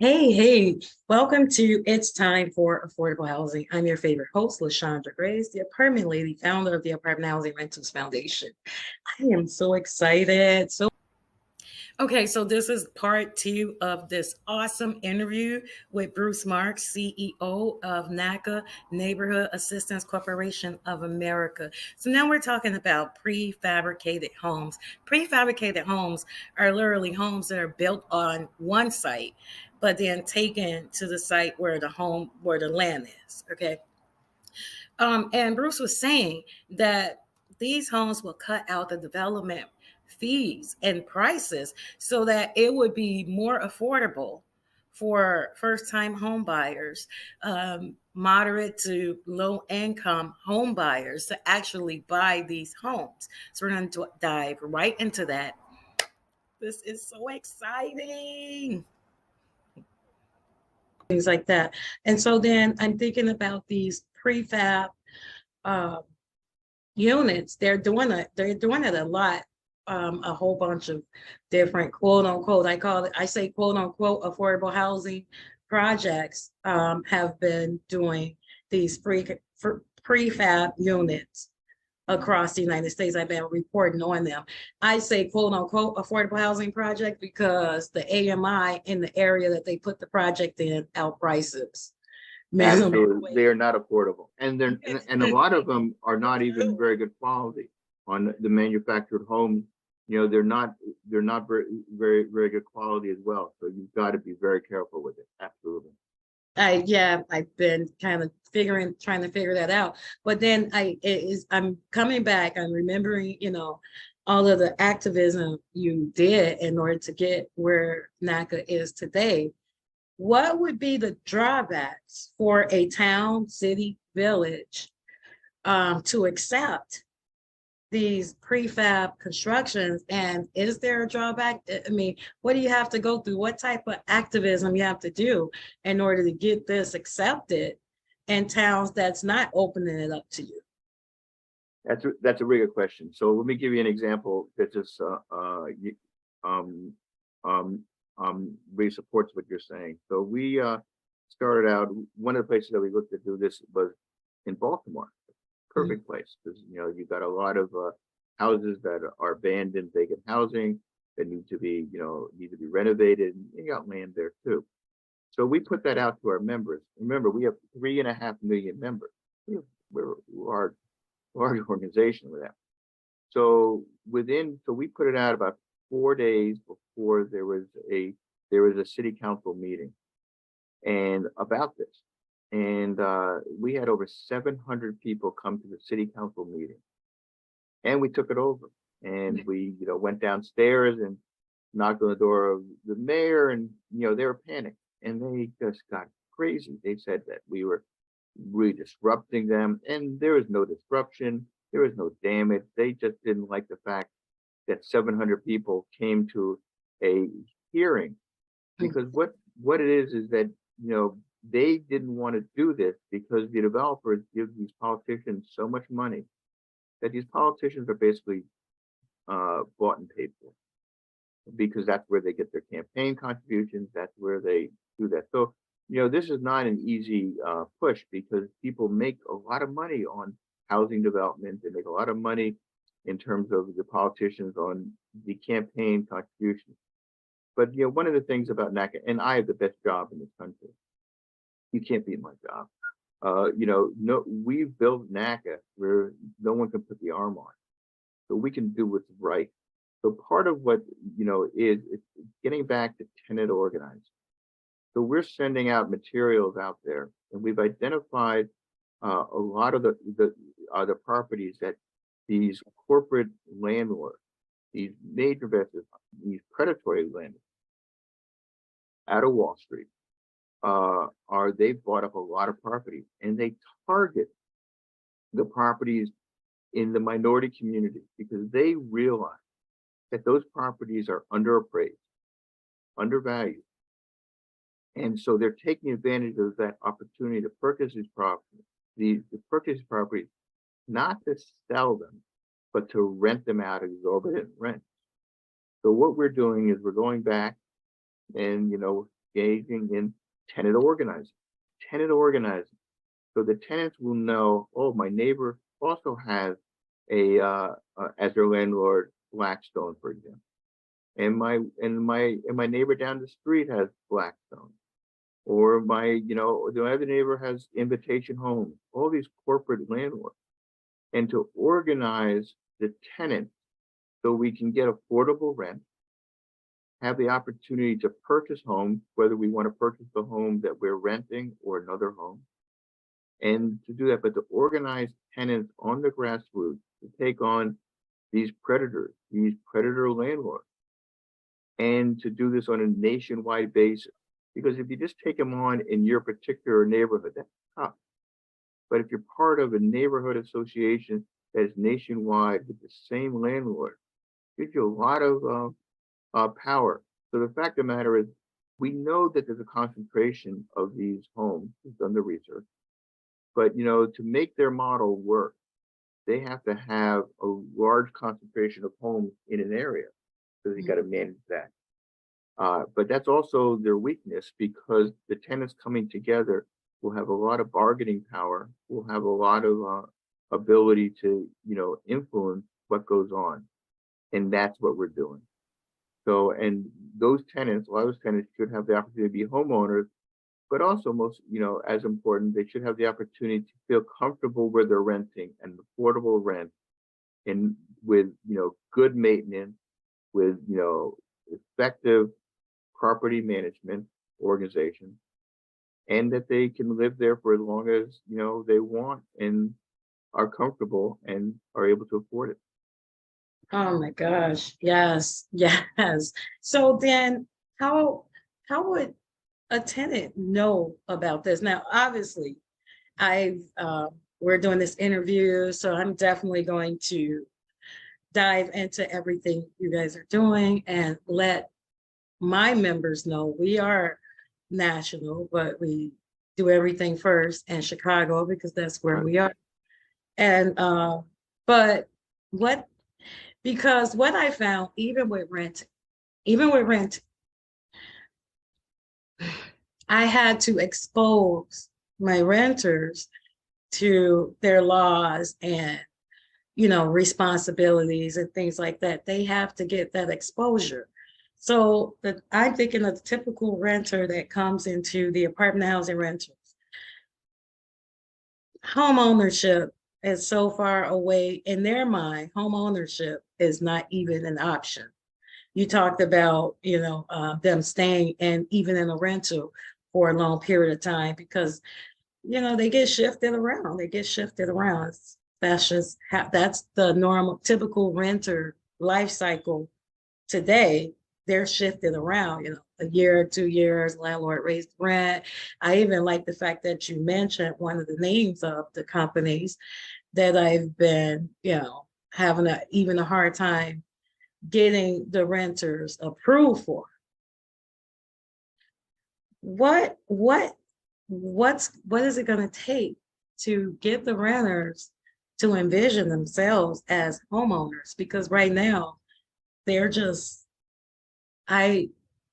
Hey, welcome to It's Time for Affordable Housing. I'm your favorite host, LaShondra Grace, the apartment lady, founder of the Apartment Housing Rentals Foundation. I am so excited. Okay, so this is part two of this awesome interview with Bruce Marks, CEO of NACA, Neighborhood Assistance Corporation of America. So now we're talking about prefabricated homes. Prefabricated homes are literally homes that are built on one site, but then taken to the site where the land is. Okay. And Bruce was saying that these homes will cut out the development fees and prices so that it would be more affordable for first-time home buyers, moderate to low-income home buyers to actually buy these homes. So we're going to dive right into that. This is so exciting. Things like that. And so then I'm thinking about these prefab uh, units. They're doing it a lot. A whole bunch of different quote unquote, I say quote unquote affordable housing projects have been doing these prefab units across the United States. I've been reporting on them. I say quote unquote affordable housing project because the AMI in the area that they put the project in outprices. Absolutely, they are not affordable, and a lot of them are not even very good quality on the manufactured homes. You know, they're not very good quality as well. So you've got to be very careful with it. Absolutely. I've been kind of trying to figure that out. But then I'm coming back. I'm remembering, all of the activism you did in order to get where NACA is today. What would be the drawbacks for a town, city, village to accept these prefab constructions? And is there a drawback? I mean, what do you have to go through? What type of activism you have to do in order to get this accepted in towns that's not opening it up to you? That's a really good question. So let me give you an example that just really supports what you're saying. So we started out, one of the places that we looked to do this was in Baltimore. Perfect place, because you've got a lot of houses that are abandoned, vacant housing that need to be renovated, and you got land there too. So we put that out to our members. Remember, we have 3.5 million members. We're a large organization with that. So we put it out about 4 days before there was a city council meeting and about this. And we had over 700 people come to the city council meeting, and we took it over. And we, went downstairs and knocked on the door of the mayor, and they were panicked, and they just got crazy. They said that we were really disrupting them, and there was no disruption, there was no damage. They just didn't like the fact that 700 people came to a hearing, because what it is that they didn't want to do this because the developers give these politicians so much money that these politicians are basically bought and paid for, because that's where they get their campaign contributions. That's where they do that. So, this is not an easy push, because people make a lot of money on housing development. They make a lot of money in terms of the politicians on the campaign contributions. But, one of the things about NACA, and I have the best job in this country. You can't beat my job. No, we've built NACA where no one can put the arm on, so we can do what's right. So part of what is it's getting back to tenant organizing. So we're sending out materials out there, and we've identified a lot of the properties that these corporate landlords, these major investors, these predatory landlords out of Wall Street, they've bought up a lot of properties, and they target the properties in the minority community because they realize that those properties are underappraised, undervalued. And so they're taking advantage of that opportunity to purchase these properties, to purchase properties, not to sell them, but to rent them out at exorbitant rent. So what we're doing is we're going back and engaging in tenant organizing. Tenant organizing. So the tenants will know, oh, my neighbor also has as their landlord, Blackstone, for example. And my neighbor down the street has Blackstone. Or the other neighbor has Invitation Homes, all these corporate landlords. And to organize the tenants so we can get affordable rent, have the opportunity to purchase homes, whether we want to purchase the home that we're renting or another home, and to do that, but to organize tenants on the grassroots to take on these predators, these predator landlords, and to do this on a nationwide basis. Because if you just take them on in your particular neighborhood, that's tough. But if you're part of a neighborhood association that is nationwide with the same landlord, it gives you a lot of power. So the fact of the matter is, we know that there's a concentration of these homes. We've done the research. But to make their model work, they have to have a large concentration of homes in an area, because you got to manage that. But that's also their weakness, because the tenants coming together will have a lot of bargaining power, will have a lot of ability to influence what goes on, and that's what we're doing. So, and those tenants, a lot of those tenants should have the opportunity to be homeowners, but also most, as important, they should have the opportunity to feel comfortable where they're renting, and affordable rent, and with good maintenance, with effective property management organization, and that they can live there for as long as they want and are comfortable and are able to afford it. Oh my gosh. Yes. Yes. So then how would a tenant know about this? Now, obviously, we're doing this interview, so I'm definitely going to dive into everything you guys are doing and let my members know we are national, but we do everything first in Chicago because that's where we are. And but because what I found, even with rent, I had to expose my renters to their laws and responsibilities and things like that. They have to get that exposure. So I'm thinking of the typical renter that comes into the apartment housing rentals. Home ownership is so far away in their mind. Home ownership is not even an option. You talked about them staying and even in a rental for a long period of time because they get shifted around. That's the normal, typical renter life cycle today. They're shifted around, a year, 2 years, landlord raised rent. I even like the fact that you mentioned one of the names of the companies that I've been, having even a hard time getting the renters approved for. What is it going to take to get the renters to envision themselves as homeowners? Because right now they're just they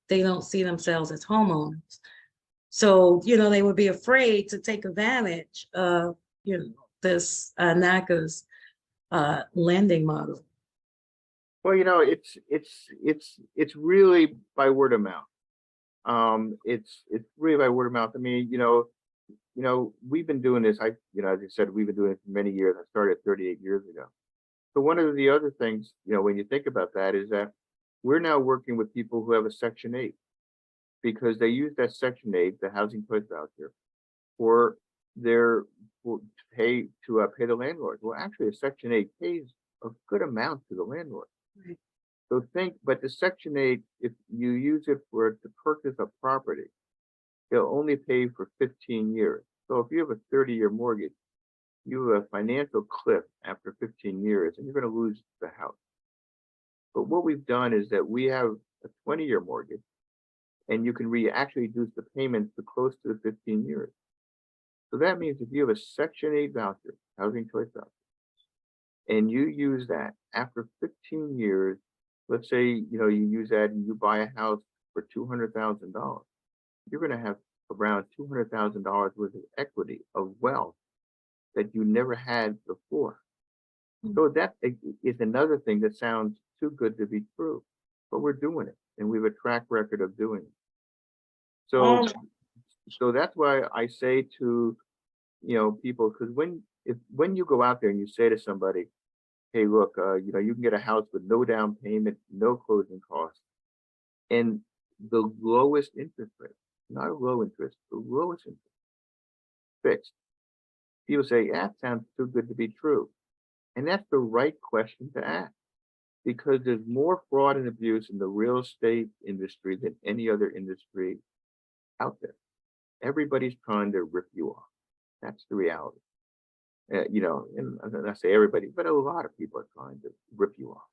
don't see themselves as homeowners. So, they would be afraid to take advantage of, this NACA's lending model. Well, it's really by word of mouth. It's really by word of mouth. I mean, we've been doing this. As I said, we've been doing it for many years. I started 38 years ago. So one of the other things, when you think about that, is that we're now working with people who have a Section 8 because they use that Section 8, the housing choice voucher, to pay the landlord. Well, actually, a Section 8 pays a good amount to the landlord. Right. So but the Section 8, if you use it to purchase a property, they'll only pay for 15 years. So if you have a 30-year mortgage, you have a financial cliff after 15 years, and you're going to lose the house. But what we've done is that we have a 20-year mortgage, and you can actually reduce the payments to close to the 15 years. So that means if you have a Section 8 voucher, housing choice voucher, and you use that after 15 years, let's say, you use that and you buy a house for $200,000. you're going to have around $200,000 worth of equity of wealth that you never had before. So that is another thing that sounds too good to be true, but we're doing it, and we have a track record of doing it. So, Um, so that's why I say to, people, because when you go out there and you say to somebody, hey, look, you can get a house with no down payment, no closing costs, and the lowest interest rate, not a low interest, the lowest interest, fixed. People say, yeah, that sounds too good to be true. And that's the right question to ask, because there's more fraud and abuse in the real estate industry than any other industry out there. Everybody's trying to rip you off. That's the reality. And I say everybody, but a lot of people are trying to rip you off.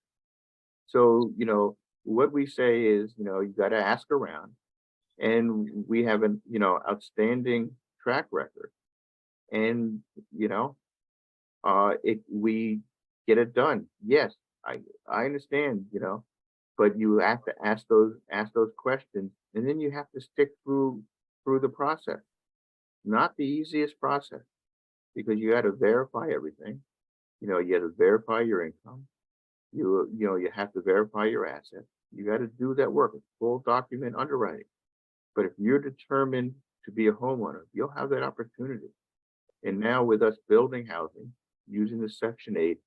So, what we say is, you got to ask around, and we have an, outstanding track record. And, we get it done. Yes, I understand, but you have to ask those questions, and then you have to stick through the process. Not the easiest process, because you got to verify everything. You got to verify your income. You have to verify your assets. You got to do that work, full document underwriting. But if you're determined to be a homeowner, you'll have that opportunity. And now with us building housing, using the Section 8,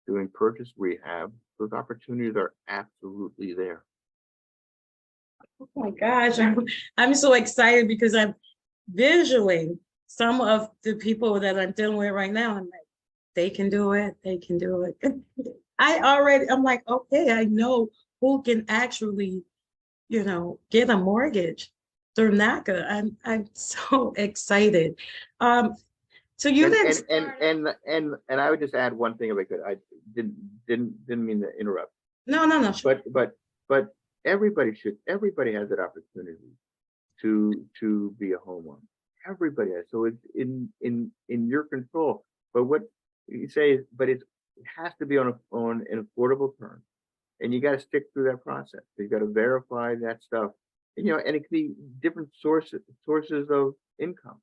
doing purchase rehab, those opportunities are absolutely there. oh my gosh, I'm so excited because I'm visually some of the people that I'm dealing with right now. I'm like, they can do it. They can do it. I'm like, okay, I know who can actually, get a mortgage through NACA. I'm so excited. So you And didn't and and start. and and I would just add one thing if I could. I didn't mean to interrupt. No, no, no. Sure. But everybody has that opportunity to be a homeowner. Everybody has. So it's in your control. But what you say is, but it has to be on an affordable term, and you got to stick through that process. You got to verify that stuff, and it can be different sources of income.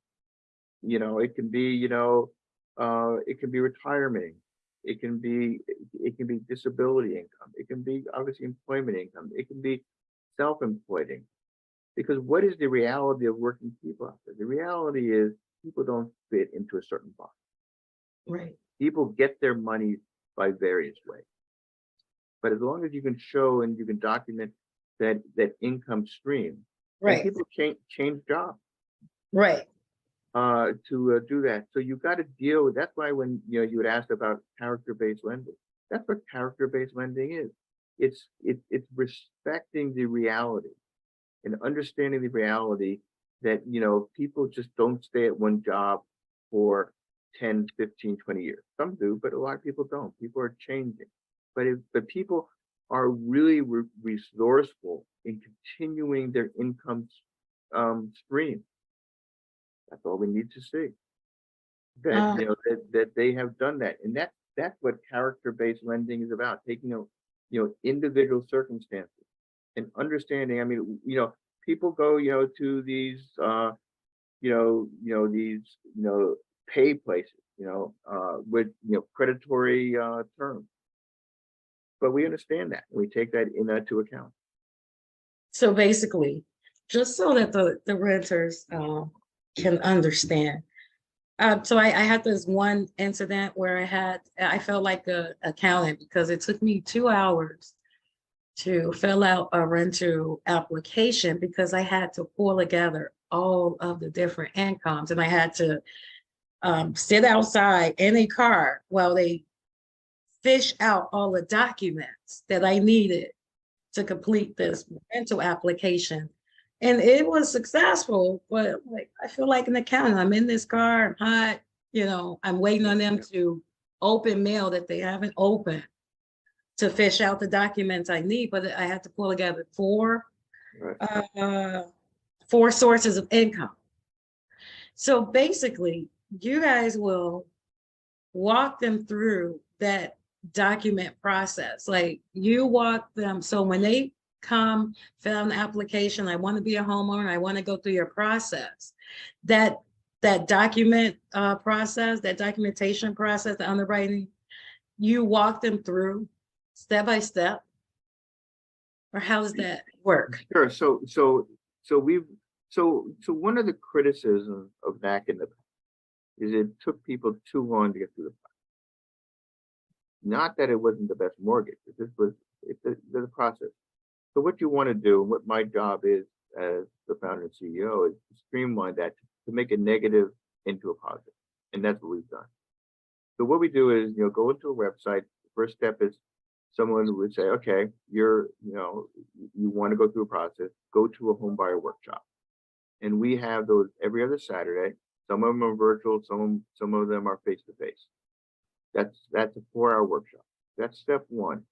It can be, it can be retirement. It can be disability income. It can be obviously employment income. It can be self-employed income. Because what is the reality of working people out there? The reality is people don't fit into a certain box. Right. People get their money by various ways. But as long as you can show and you can document that income stream, and Right. people change jobs Right. to do that. So you got to deal with. That's why when you would ask about character-based lending, that's what character-based lending is. It's respecting the reality and understanding the reality that people just don't stay at one job for 10, 15, 20 years. Some do, but a lot of people don't. People are changing. But people are really resourceful in continuing their income stream. That's all we need to see. That Uh, that they have done that, and that's what character-based lending is about. Taking individual circumstances and understanding. I mean, people go to these these pay places with predatory terms, but we understand that and we take that into account. so basically, just so that the renters can understand. So I had this one incident where I felt like a accountant because it took me 2 hours to fill out a rental application because I had to pull together all of the different incomes and I had to sit outside in a car while they fish out all the documents that I needed to complete this rental application. And it was successful, but like I feel like an accountant. I'm in this car, I'm hot, I'm waiting on them to open mail that they haven't opened to fish out the documents I need, but I had to pull together Right. four sources of income. So basically, you guys will walk them through that document process. Like you walk them. So when they come fill out an application, I want to be a homeowner, I want to go through your process. That document process, that documentation process, the underwriting, you walk them through step by step, or how does that work? Sure. So one of the criticisms of NACA in the past is it took people too long to get through the process. Not that it wasn't the best mortgage, the process. So what you want to do, and what my job is as the founder and CEO, is to streamline that to make a negative into a positive, and that's what we've done. So what we do is, go into a website. The first step is someone would say, okay, you want to go through a process, go to a home buyer workshop. And we have those every other Saturday. Some of them are virtual, some of them are face-to-face. That's a 4-hour workshop. That's step one.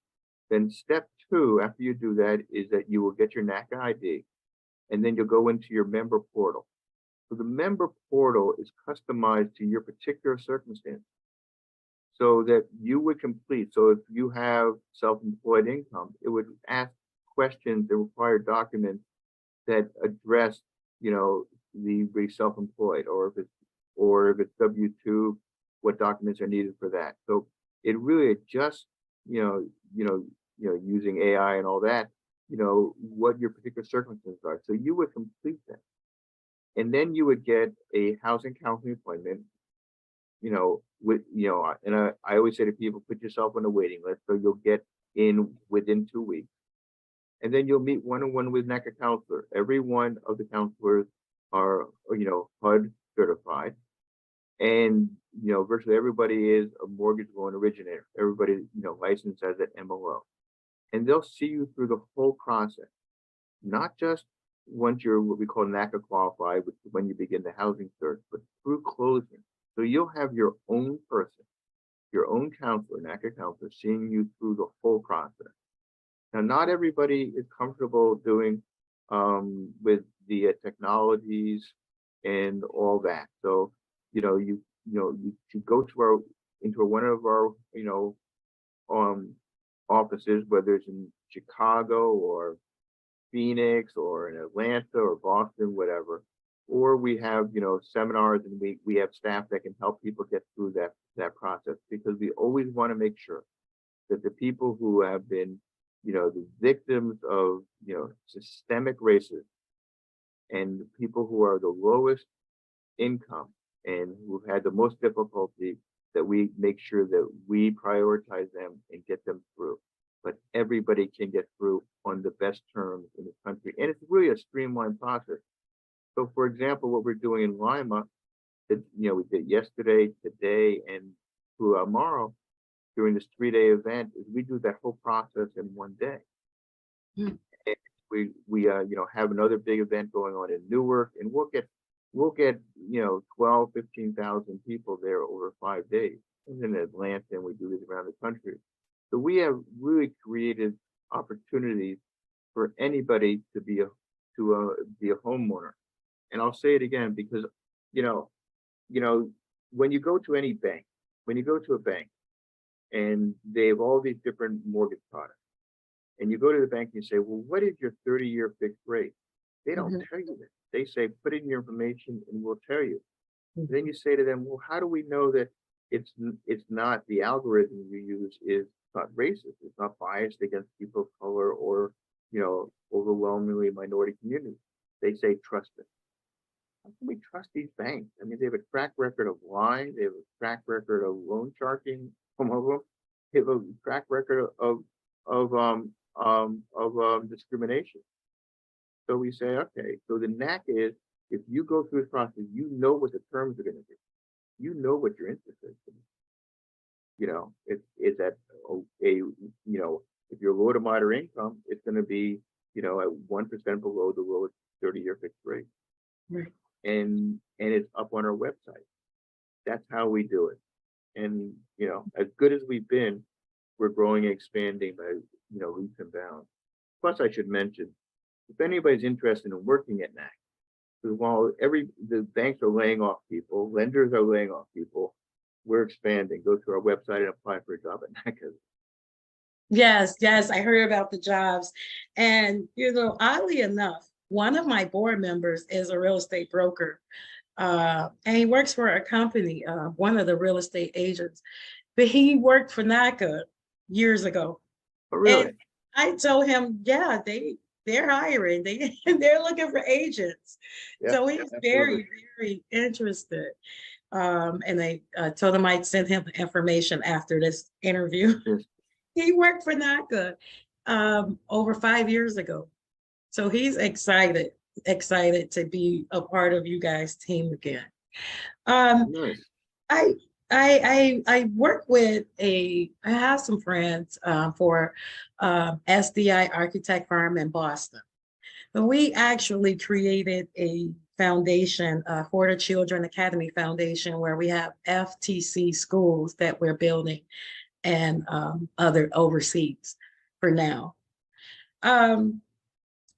Then step two, after you do that, is that you will get your NACA ID, and then you'll go into your member portal. So the member portal is customized to your particular circumstance, so that you would complete. So if you have self-employed income, it would ask questions that require documents that address, the self-employed, or if it's W-2, what documents are needed for that. So it really adjusts, using AI and all that, what your particular circumstances are. So you would complete that, and then you would get a housing counseling appointment. And I always say to people, put yourself on a waiting list so you'll get in within 2 weeks. And then you'll meet one-on-one with NACA counselor. Every one of the counselors are, HUD certified. And, virtually everybody is a mortgage loan originator. Everybody, licensed as an MLO. And they'll see you through the whole process, not just once you're what we call NACA qualified, which is when you begin the housing search, but through closing. So you'll have your own person, your own counselor, NACA counselor, seeing you through the whole process. Now, not everybody is comfortable doing with the technologies and all that. So, you go to one of our, offices, whether it's in Chicago or Phoenix or in Atlanta or Boston, whatever. Or we have, seminars, and we have staff that can help people get through that process, because we always want to make sure that the people who have been, the victims of, systemic racism, and the people who are the lowest income and who've had the most difficulty, that we make sure that we prioritize them and get them through. But everybody can get through on the best terms in this country. And it's really a streamlined process. So, for example, what we're doing in Lima, that we did yesterday, today, and tomorrow during this 3-day event, is we do that whole process in one day. And we have another big event going on in Newark, and we'll get 12, 15,000 people there over 5 days. And in Atlanta, and we do this around the country. So we have really created opportunities for anybody to be a homeowner. And I'll say it again, because when you go to any bank, and they have all these different mortgage products, and you go to the bank and you say, well, what is your 30-year fixed rate? They don't tell you that. They say, put in your information and we'll tell you. Then you say to them, well, how do we know that it's not the algorithm you use is not racist, it's not biased against people of color or overwhelmingly minority communities? They say, trust it. How can we trust these banks? I mean, they have a track record of lying. They have a track record of loan sharking. Some of them. They have a track record of discrimination. So we say, okay. So the NACA is, if you go through this process, you know what the terms are going to be. You know what your interest is. It's at if you're low to moderate income, it's going to be at 1% below the lowest 30-year fixed rate. Right. And it's up on our website. That's how we do it. And as good as we've been, we're growing and expanding by leaps and bounds. Plus, I should mention, if anybody's interested in working at NACA, because while the banks are laying off people, lenders are laying off people, we're expanding. Go to our website and apply for a job at NACA. Yes, yes, I heard about the jobs. And, oddly enough, one of my board members is a real estate broker. And he works for a company, one of the real estate agents, but he worked for NACA years ago. Oh, And really? I told him, yeah, they're hiring. They're looking for agents. Yeah, So he's absolutely. very, very interested. And I told him I'd send him the information after this interview. Yes. He worked for NACA over 5 years ago. So he's excited to be a part of you guys' team again. Um, Nice. I I work with I have some friends for SDI architect firm in Boston. But we actually created a foundation for the Children Academy Foundation where we have FTC schools that we're building and other overseas for now. Um,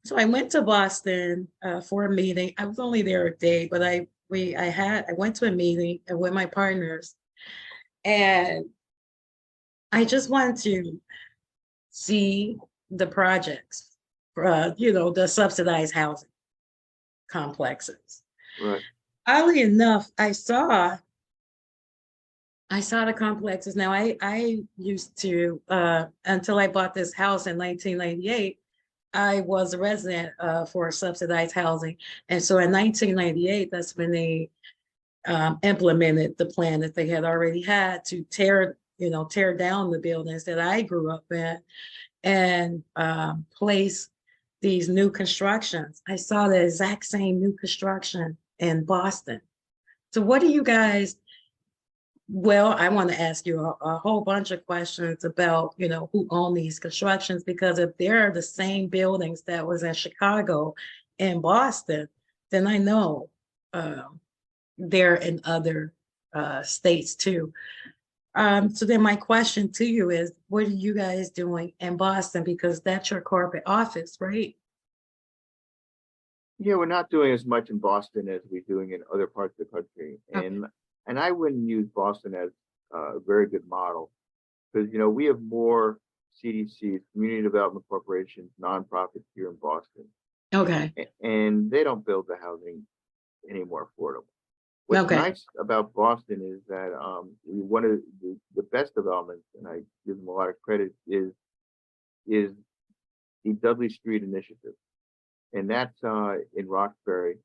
so I went to Boston for a meeting. I was only there a day, but I went to a meeting with my partners, and I just wanted to see the projects, the subsidized housing complexes. Right. Oddly enough, I saw the complexes. Now I used to until I bought this house in 1998. I was a resident for subsidized housing, and so in 1998, that's when they implemented the plan that they had already had to tear down the buildings that I grew up in and place these new constructions. I saw the exact same new construction in Boston. So what do you guys, well, I want to ask you a whole bunch of questions about, who own these constructions, because if they're the same buildings that was in Chicago and Boston, then I know they're in other states too. So then my question to you is, what are you guys doing in Boston? Because that's your corporate office, right? Yeah, we're not doing as much in Boston as we're doing in other parts of the country, Okay. and I wouldn't use Boston as a very good model because we have more CDCs, community development corporations, nonprofits here in Boston, Okay. and they don't build the housing any more affordable. What's Okay. nice about Boston is that one of the best developments, and I give them a lot of credit, is the Dudley Street Initiative, and that's in Roxbury.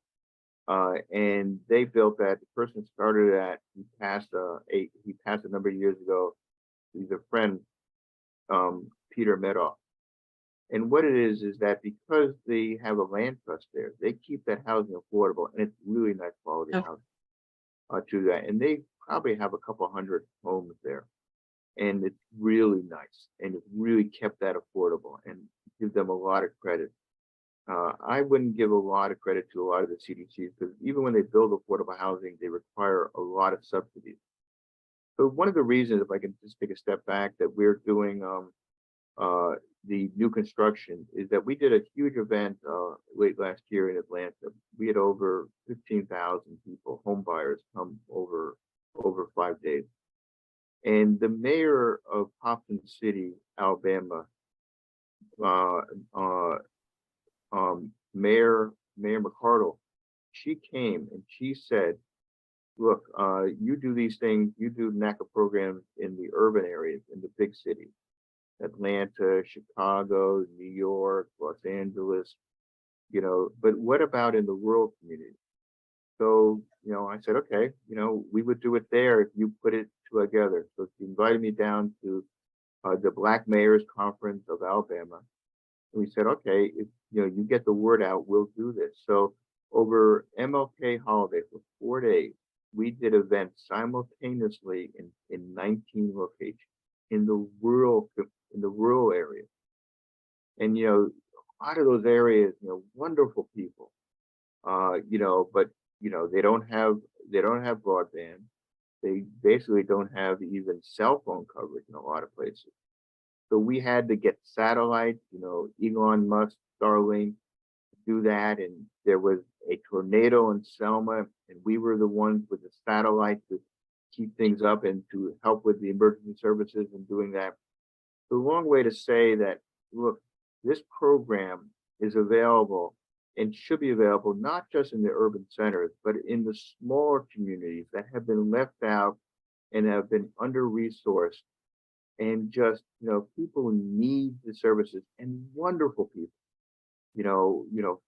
And they built that. The person started that. He passed a number of years ago. He's a friend, Peter Medoff. And what it is that because they have a land trust there, they keep that housing affordable, and it's really nice quality Okay. housing to that. And they probably have a couple hundred homes there, and it's really nice, and it really kept that affordable, and give them a lot of credit. I wouldn't give a lot of credit to a lot of the CDCs because even when they build affordable housing, they require a lot of subsidies. So one of the reasons, if I can just take a step back, that we're doing uh, the new construction is that we did a huge event late last year in Atlanta. We had over 15,000 people, home buyers, come over 5 days. And the mayor of Hopkins City, Alabama, uh, uh, Mayor McCardle, she came and she said, "Look, you do these things, you do NACA programs in the urban areas, in the big cities, Atlanta, Chicago, New York, Los Angeles, but what about in the rural community?" So, I said, okay, we would do it there if you put it together. So she invited me down to the Black Mayors Conference of Alabama. And we said, okay, if you get the word out, we'll do this. So over MLK holiday for 4 days, we did events simultaneously in 19 locations in the rural area. And a lot of those areas, wonderful people. But they don't have broadband. They basically don't have even cell phone coverage in a lot of places. So we had to get satellites, Elon Musk, Starlink, do that. And there was a tornado in Selma, and we were the ones with the satellite to keep things up and to help with the emergency services and doing that. a long way to say that, look, this program is available and should be available not just in the urban centers, but in the smaller communities that have been left out and have been under-resourced, and just, people who need the services, and wonderful people,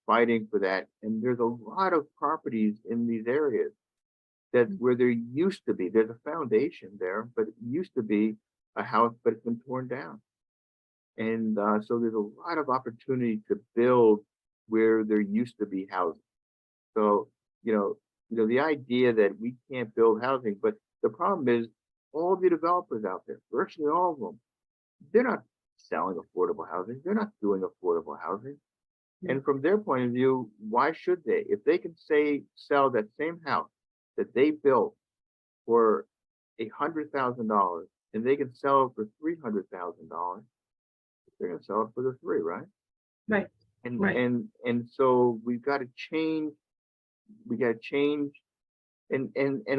fighting for that. And there's a lot of properties in these areas that where there used to be, there's a foundation there, but it used to be a house, but it's been torn down. And so there's a lot of opportunity to build where there used to be housing. So, the idea that we can't build housing, but the problem is all the developers out there, virtually all of them, they're not selling affordable housing. They're not doing affordable housing. And from their point of view, why should they? If they can sell that same house that they built for $100,000 and they can sell it for $300,000, they're going to sell it for the three, right? Right. And Right. and so we've got to change. We got to change, and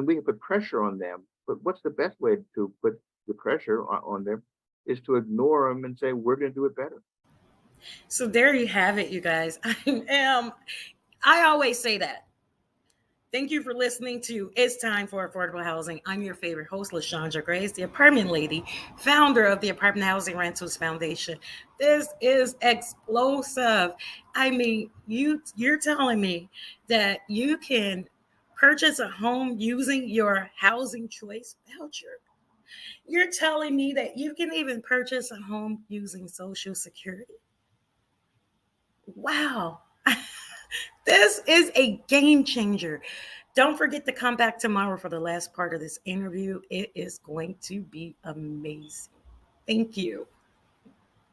we can put pressure on them. But what's the best way to put the pressure on them is to ignore them and say we're going to do it better. So there you have it, you guys. I always say that. Thank you for listening to It's Time for Affordable Housing. I'm your favorite host, LaShondra Grace, the apartment lady, founder of the Apartment Housing Rentals Foundation. This is explosive. I mean, you're telling me that you can purchase a home using your housing choice voucher. You're telling me that you can even purchase a home using Social Security. Wow. This is a game changer. Don't forget to come back tomorrow for the last part of this interview. It is going to be amazing. Thank you.